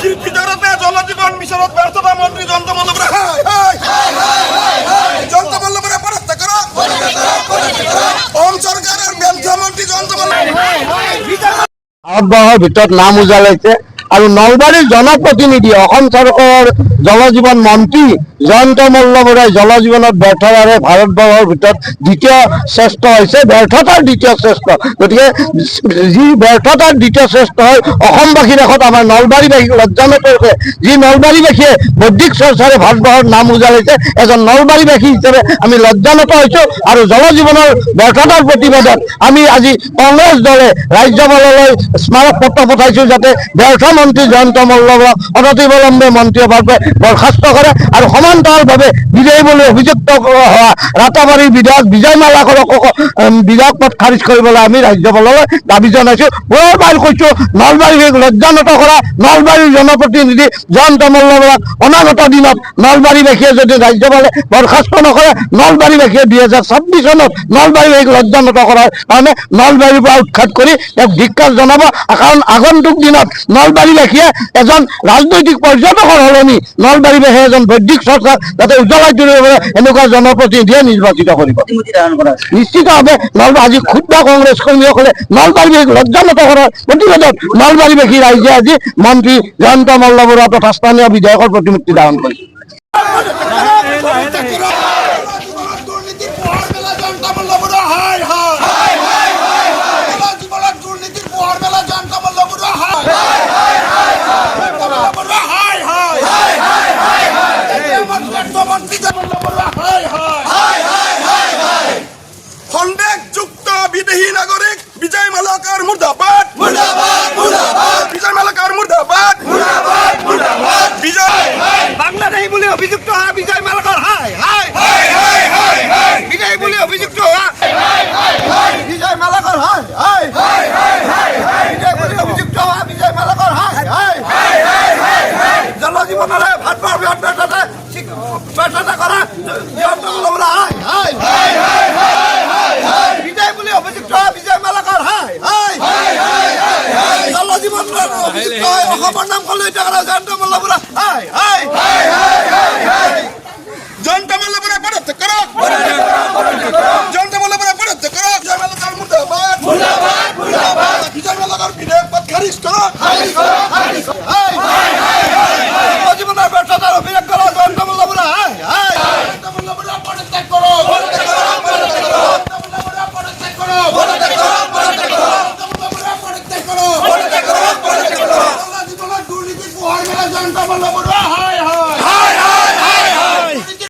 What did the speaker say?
ভিতৰতে জলজীবন মিশনত ব্যৰ্থতা মন্ত্ৰী জয়ন্ত মল্লপুৰে জয়ন্ত মল্লপুৰে পদত্যাগ কৰো। অসম সৰকাৰেৰ ব্যৰ্থ মন্ত্ৰী জয়ন্ত ভাৰতবৰ্ষৰ ভিতৰত নাম উজালাইছে আৰু নলবাৰীৰ জনপ্ৰতিনিধি অসম চৰকাৰৰ জলজীৱন মন্ত্ৰী জয়ন্ত মল্লবৰাই জলজীৱনত ব্যৰ্থতাৰে ভাৰতবৰ্ষৰ ভিতৰত দ্বিতীয় শ্ৰেষ্ঠ হৈছে, ব্যৰ্থতাৰ দ্বিতীয় শ্ৰেষ্ঠ। গতিকে যি ব্যৰ্থতাৰ দ্বিতীয় শ্ৰেষ্ঠ হয় অসমবাসীৰ আগত আমাৰ নলবাৰীবাসীক লজ্জানত কৰিছে। যি নলবাৰীবাসীয়ে বৌদ্ধিক চৰ্চাৰে ভাৰতবৰ্ষৰ নাম উজালাইছে, এজন নলবাৰীবাসী হিচাপে আমি লজ্জানত হৈছোঁ। আৰু জলজীৱনৰ ব্যৰ্থতাৰ প্ৰতিবাদত আমি আজি কংগ্ৰেছ দলে ৰাজ্যপাললৈ স্মাৰক পত্ৰ পঠাইছোঁ যাতে ব্যৰ্থ মন্ত্ৰী জয়ন্ত মল্লবৰাক অনতিবিলম্বে মন্ত্ৰীসভাৰ পৰা বৰ্খাস্ত কৰে আৰু সমান্তৰালভাৱে বিজয়ী বুলি অভিযুক্ত হোৱা ৰাতাবাৰীৰ বিধায়ক বিজয় মালাকৰক বিধায়ক পদ খাৰিজ কৰিবলৈ আমি ৰাজ্যপাললৈ দাবী জনাইছোঁ। পুনৰবাৰ কৈছোঁ, নলবাৰীক লজ্জানত কৰা নলবাৰীৰ জনপ্ৰতিনিধি জয়ন্ত মল্লবৰাক অনাগত দিনত নলবাৰীবাসীয়ে যদি ৰাজ্যপালে বৰ্খাস্ত নকৰে, নলবাৰীবাসীয়ে 2026 চনত নলবাৰীবাসীক লজ্জানত কৰাৰ কাৰণে নলবাৰীৰ পৰা উৎখাত কৰি তেওঁক ধিক্কাৰ জনাব। কাৰণ আগন্তুক দিনত নলবাৰীবাসীয়ে এজন ৰাজনৈতিক পৰ্যটকৰ সলনি নলবাৰীবাসীয়ে এজন বৌদ্ধিক চৰ্চা যাতে উজ্বলাই তুলিব পাৰে এনেকুৱা জনপ্ৰতিনিধিয়ে নিৰ্বাচিত কৰিব। নিশ্চিতভাৱে আজি ক্ষুদ্ৰ কংগ্ৰেছ কৰ্মীসকলে নলবাৰীবাসীক লজ্জানত কৰাৰ প্ৰতিবাদত নলবাৰীবাসী ৰাইজে আজি মন্ত্ৰী জয়ন্ত মল্লবৰা তথা স্থানীয় বিধায়কৰ প্ৰতিমূৰ্তি দাহন কৰিছে। সন্দেহযুক্ত বিদেশী নাগরিক বিজয় মালাকার মুর্দাবাদ, বিজয় মালাকার মুর্দাবাদ, বিজয় বাংলাদেশী বলে অভিযুক্ত হওয়া বিজয় মালাকার বিজয় বলে অভিযুক্ত হওয়া বিজয় মালাকার বিজয় বলে অভিযুক্ত হওয়া বিজয় মালাকার জলজীবনের ভাতবার ব্যর্থতা করা জয়ন্ত মল্লবরা বিজয় বলে অভিযুক্ত হয় বিজয় মালাকার জলজীবন অভিযুক্ত হয় অসমৰ নাম কলৈ টাকা জয়ন্ত মল্লবরা জয়ন্ত মল্লবরা পদত্যাগ করো। জয়ন্ত মল্লবরা পদত্যাগ করো। বিজয় মালাকার মুর্দাবাদ, বিজয় মালাকার বিধায়ক পদ খারিজ করো। জলজীবনের ব্যর্থতার অভিযোগ করো জয়ন্ত মল্লবরা পদত্যাগ করো। দুর্নীতি জয়ন্ত মল্লবরা